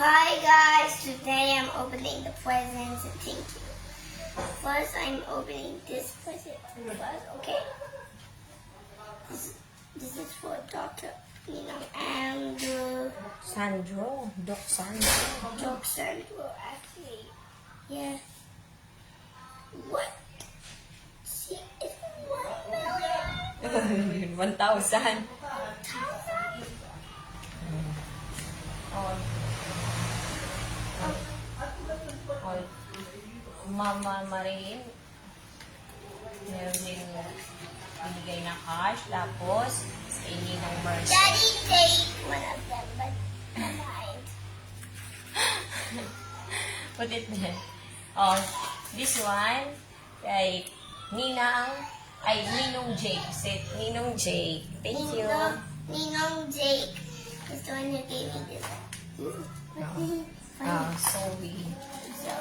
Hi guys, today I'm opening the presents and thank you. First I'm opening this present first, okay? This is for Dr. And Sandro. Doc Sandro. Dr. Sandro actually. Yeah. What? See, it's 1 million. 1,000. Mama Marin, meron din binigay na cash. Tapos, sa ini ng Mercy. Daddy take one of them, but I lied. Put it there. Oh, this one, kay Ninong Jake. Say, Ninong Jake. Thank you. Ninong Jake is the one who gave me this. Zoe. So,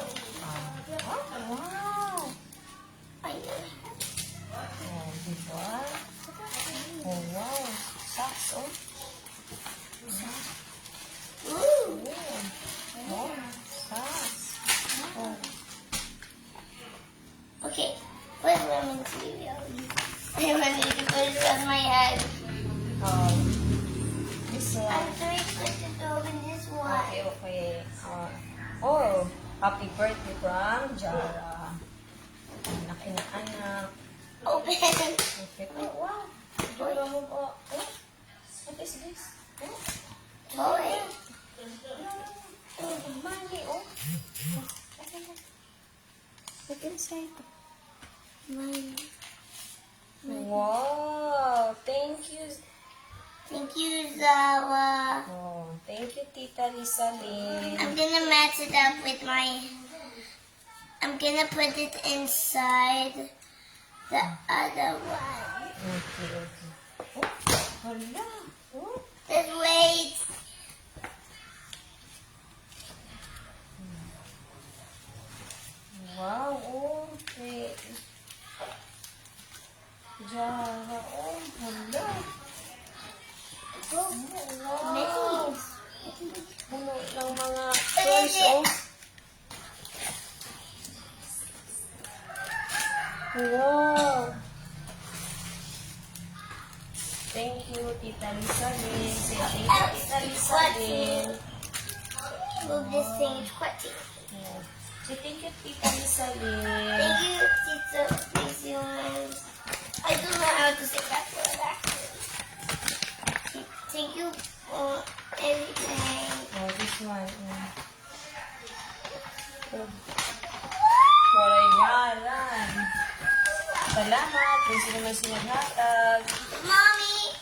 Wow! I know. Oh, diba? Oh, wow. Socks, oh. Ooh. Oh, socks. Oh. Okay, where's lemon cereal? I want to put it on my head. This I'm one. so excited to open this one. Okay. Oh, happy birthday from Jara. Anak na anak. Open. Okay. Oh, wow. Jara mo po. Oh, what is this? Oh, Toy. money, oh. Look inside. Mine. Wow. Thank you. Thank you, Zawa. Oh, thank you, Tita Lisalyn. I'm gonna match it up with my. I'm gonna put it inside the other one. Okay, okay. Oh, hala. Oh. Just wait. Wow, okay. Jara, oh, hala. Go. Wow. Mittens. Puno ng mga toys, oh. Wow. Thank you, Tita Lisalyn. Say thank you, Tita Lisalyn. Move this thing. It's quite. Oh. Say thank you, Tita Lisalyn. Thank you, Tita. Thank you. I don't know how to say that word actually. Thank you for everything. Oh, this one. Oh. Waray ngalan. Salamat. Kung sino man sinaghatag. Mommy,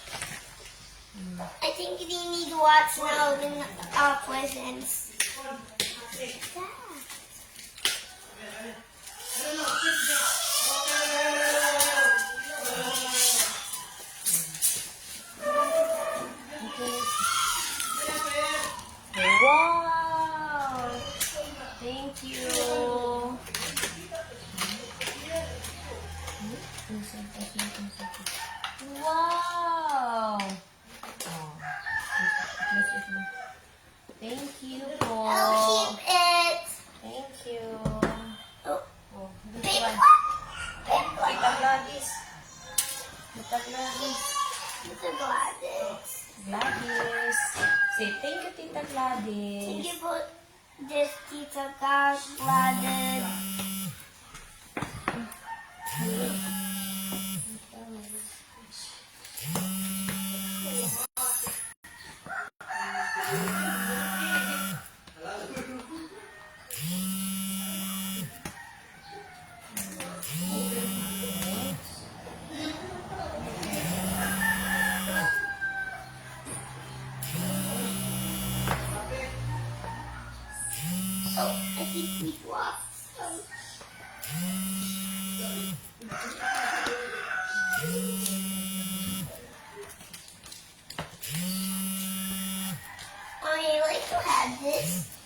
I think you need to watch now open our presents. Wow! Thank you. Wow! Oh. Thank you po. I'll keep it. Thank you. Oh, Oh, this big one. one. Tita Gladys. Tita Gladys. Look at Gladys. Gladys. Say thank you, Tita Gladys. Thank you for this, Tita Gladys. Oh, I think we dropped some. I like to have this.